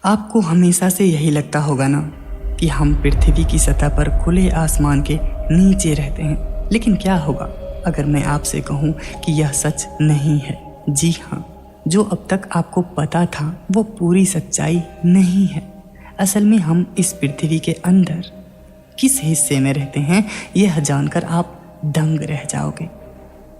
आपको हमेशा से यही लगता होगा ना कि हम पृथ्वी की सतह पर खुले आसमान के नीचे रहते हैं। लेकिन क्या होगा अगर मैं आपसे कहूँ कि यह सच नहीं है? जी हाँ, जो अब तक आपको पता था वो पूरी सच्चाई नहीं है। असल में हम इस पृथ्वी के अंदर किस हिस्से में रहते हैं यह जानकर आप दंग रह जाओगे।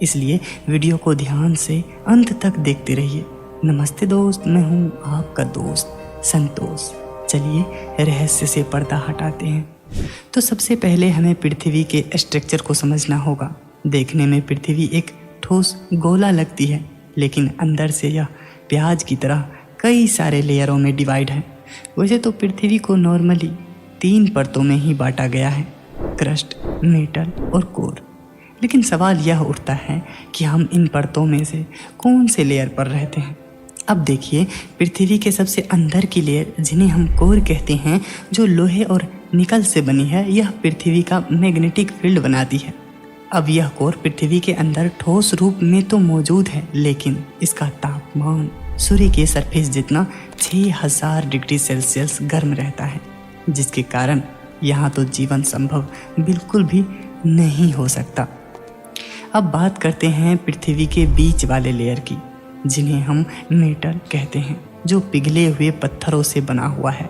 इसलिए वीडियो को ध्यान से अंत तक देखते रहिए। नमस्ते दोस्त, मैं हूँ आपका दोस्त संतोष। चलिए रहस्य से पर्दा हटाते हैं। तो सबसे पहले हमें पृथ्वी के स्ट्रक्चर को समझना होगा। देखने में पृथ्वी एक ठोस गोला लगती है, लेकिन अंदर से यह प्याज की तरह कई सारे लेयरों में डिवाइड है। वैसे तो पृथ्वी को नॉर्मली 3 परतों में ही बांटा गया है, क्रस्ट, मेटल और कोर। लेकिन सवाल यह उठता है कि हम इन परतों में से कौन से लेयर पर रहते हैं। अब देखिए, पृथ्वी के सबसे अंदर की लेयर, जिन्हें हम कोर कहते हैं, जो लोहे और निकल से बनी है, यह पृथ्वी का मैग्नेटिक फील्ड बनाती है। अब यह कोर पृथ्वी के अंदर ठोस रूप में तो मौजूद है, लेकिन इसका तापमान सूर्य के सरफेस जितना 6000 डिग्री सेल्सियस गर्म रहता है, जिसके कारण यहाँ तो जीवन संभव बिल्कुल भी नहीं हो सकता। अब बात करते हैं पृथ्वी के बीच वाले लेयर की, जिन्हें हम मेटल कहते हैं, जो पिघले हुए पत्थरों से बना हुआ है।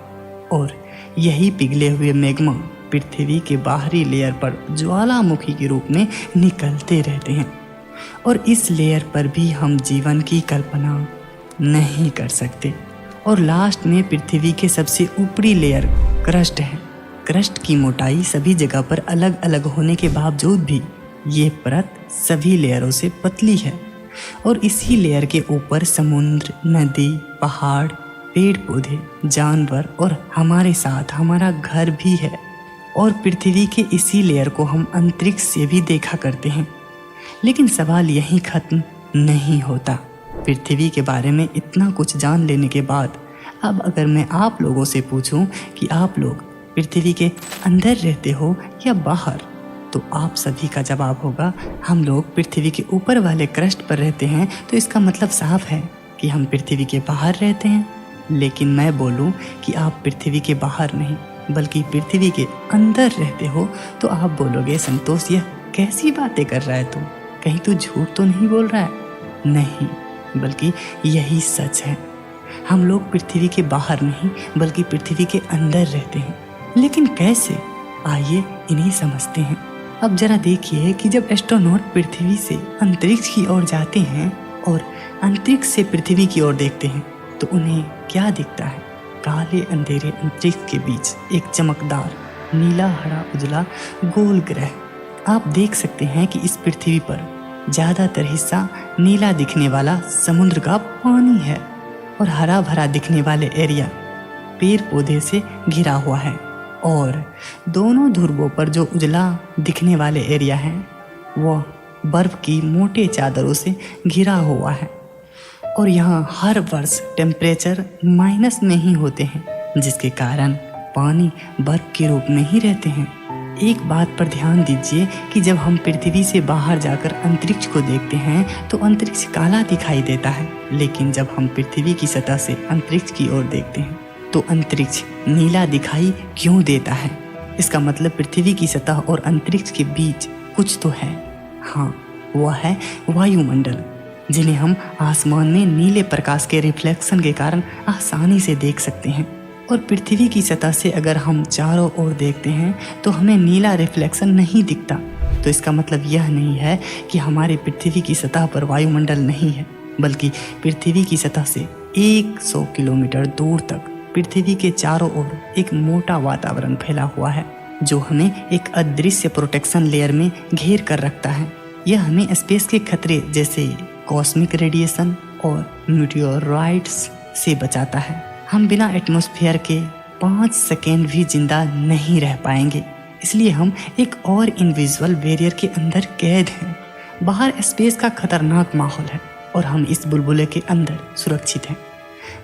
और यही पिघले हुए मैग्मा पृथ्वी के बाहरी लेयर पर ज्वालामुखी के रूप में निकलते रहते हैं। और इस लेयर पर भी हम जीवन की कल्पना नहीं कर सकते। और लास्ट में पृथ्वी के सबसे ऊपरी लेयर क्रस्ट है। क्रस्ट की मोटाई सभी जगह पर अलग अलग होने के बावजूद भी ये परत सभी लेयरों से पतली है। और इसी लेयर के ऊपर समुद्र, नदी, पहाड़, पेड़ पौधे, जानवर और हमारे साथ हमारा घर भी है। और पृथ्वी के इसी लेयर को हम अंतरिक्ष से भी देखा करते हैं। लेकिन सवाल यहीं खत्म नहीं होता। पृथ्वी के बारे में इतना कुछ जान लेने के बाद अब अगर मैं आप लोगों से पूछूं कि आप लोग पृथ्वी के अंदर रहते हो या बाहर, तो आप सभी का जवाब होगा हम लोग पृथ्वी के ऊपर वाले क्रस्ट पर रहते हैं। तो इसका मतलब साफ है कि हम पृथ्वी के बाहर रहते हैं। लेकिन मैं बोलूं कि आप पृथ्वी के बाहर नहीं बल्कि पृथ्वी के अंदर रहते हो, तो आप बोलोगे संतोष यह कैसी बातें कर रहा है तू, कहीं तू झूठ तो नहीं बोल रहा है? नहीं, बल्कि यही सच है। हम लोग पृथ्वी के बाहर नहीं बल्कि पृथ्वी के अंदर रहते हैं। लेकिन कैसे, आइए इन्हीं समझते हैं। अब जरा देखिए कि जब एस्ट्रोनॉट पृथ्वी से अंतरिक्ष की ओर जाते हैं और अंतरिक्ष से पृथ्वी की ओर देखते हैं तो उन्हें क्या दिखता है? काले अंधेरे अंतरिक्ष के बीच एक चमकदार नीला हरा उजला गोल ग्रह। आप देख सकते हैं कि इस पृथ्वी पर ज़्यादातर हिस्सा नीला दिखने वाला समुद्र का पानी है और हरा भरा दिखने वाले एरिया पेड़ पौधे से घिरा हुआ है। और दोनों ध्रुवों पर जो उजला दिखने वाले एरिया है वो बर्फ की मोटे चादरों से घिरा हुआ है। और यहाँ हर वर्ष टेम्परेचर माइनस में ही होते हैं, जिसके कारण पानी बर्फ के रूप में ही रहते हैं। एक बात पर ध्यान दीजिए कि जब हम पृथ्वी से बाहर जाकर अंतरिक्ष को देखते हैं तो अंतरिक्ष काला दिखाई देता है, लेकिन जब हम पृथ्वी की सतह से अंतरिक्ष की ओर देखते हैं तो अंतरिक्ष नीला दिखाई क्यों देता है? इसका मतलब पृथ्वी की सतह और अंतरिक्ष के बीच कुछ तो है। हाँ, वह है वायुमंडल, जिन्हें हम आसमान में नीले प्रकाश के रिफ्लेक्शन के कारण आसानी से देख सकते हैं। और पृथ्वी की सतह से अगर हम चारों ओर देखते हैं तो हमें नीला रिफ्लेक्शन नहीं दिखता। तो इसका मतलब यह नहीं है कि हमारे पृथ्वी की सतह पर वायुमंडल नहीं है, बल्कि पृथ्वी की सतह से 100 किलोमीटर दूर तक पृथ्वी के चारों ओर एक मोटा वातावरण फैला हुआ है, जो हमें एक अदृश्य प्रोटेक्शन लेयर में घेर कर रखता है। यह हमें स्पेस के खतरे जैसे कॉस्मिक रेडिएशन और मीटियोराइट्स से बचाता है। हम बिना एटमॉस्फेयर के 5 सेकेंड भी जिंदा नहीं रह पाएंगे, इसलिए हम एक और इनविजिबल बैरियर के अंदर कैद हैं। बाहर स्पेस का खतरनाक माहौल है और हम इस बुलबुले के अंदर सुरक्षित हैं।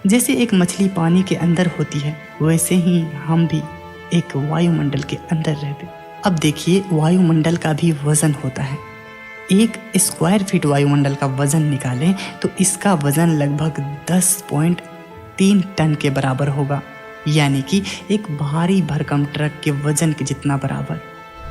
जैसे एक मछली पानी के अंदर होती है, वैसे ही हम भी एक वायुमंडल के अंदर रहते। अब देखिए, वायुमंडल का भी वजन होता है। 1 स्क्वायर फीट वायुमंडल का वजन निकालें तो इसका वजन लगभग 10.3 3 टन के बराबर होगा, यानी कि एक भारी भरकम ट्रक के वजन के जितना बराबर।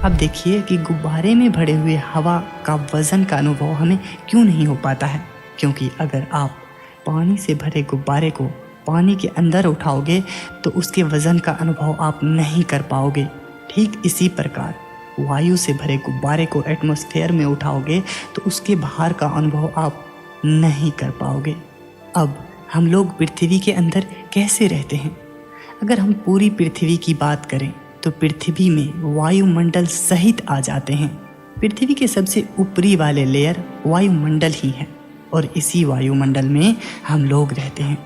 अब देखिए कि गुब्बारे में भरे हुए हवा का वजन का अनुभव हमें क्यों नहीं हो पाता है, क्योंकि अगर आप पानी से भरे गुब्बारे को पानी के अंदर उठाओगे तो उसके वजन का अनुभव आप नहीं कर पाओगे। ठीक इसी प्रकार वायु से भरे गुब्बारे को एटमॉस्फेयर में उठाओगे तो उसके भार का अनुभव आप नहीं कर पाओगे। अब हम लोग पृथ्वी के अंदर कैसे रहते हैं? अगर हम पूरी पृथ्वी की बात करें तो पृथ्वी में वायुमंडल सहित आ जाते हैं। पृथ्वी के सबसे ऊपरी वाले लेयर वायुमंडल ही है और इसी वायुमंडल में हम लोग रहते हैं।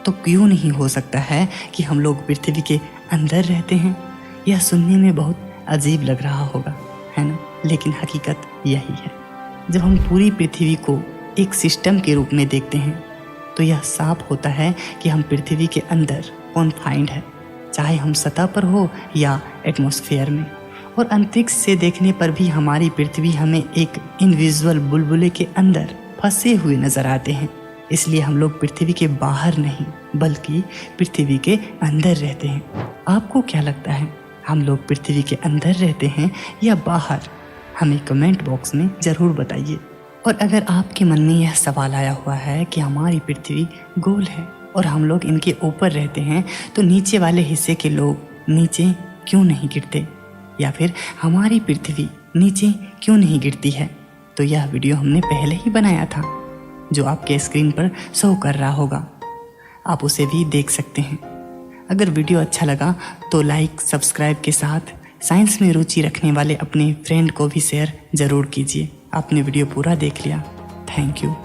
तो क्यों नहीं हो सकता है कि हम लोग पृथ्वी के अंदर रहते हैं? यह सुनने में बहुत अजीब लग रहा होगा, है ना? लेकिन हकीकत यही है। जब हम पूरी पृथ्वी को एक सिस्टम के रूप में देखते हैं तो यह साफ होता है कि हम पृथ्वी के अंदर कॉन्फाइंड है, चाहे हम सतह पर हो या एटमॉस्फेयर में। और अंतरिक्ष से देखने पर भी हमारी पृथ्वी हमें एक इनविजुअल बुलबुले के अंदर फंसे हुए नजर आते हैं। इसलिए हम लोग पृथ्वी के बाहर नहीं बल्कि पृथ्वी के अंदर रहते हैं। आपको क्या लगता है, हम लोग पृथ्वी के अंदर रहते हैं या बाहर? हमें कमेंट बॉक्स में ज़रूर बताइए। और अगर आपके मन में यह सवाल आया हुआ है कि हमारी पृथ्वी गोल है और हम लोग इनके ऊपर रहते हैं, तो नीचे वाले हिस्से के लोग नीचे क्यों नहीं गिरते, या फिर हमारी पृथ्वी नीचे क्यों नहीं गिरती है? तो यह वीडियो हमने पहले ही बनाया था, जो आपके स्क्रीन पर शो कर रहा होगा, आप उसे भी देख सकते हैं। अगर वीडियो अच्छा लगा तो लाइक सब्सक्राइब के साथ साइंस में रुचि रखने वाले अपने फ्रेंड को भी शेयर ज़रूर कीजिए। आपने वीडियो पूरा देख लिया, थैंक यू।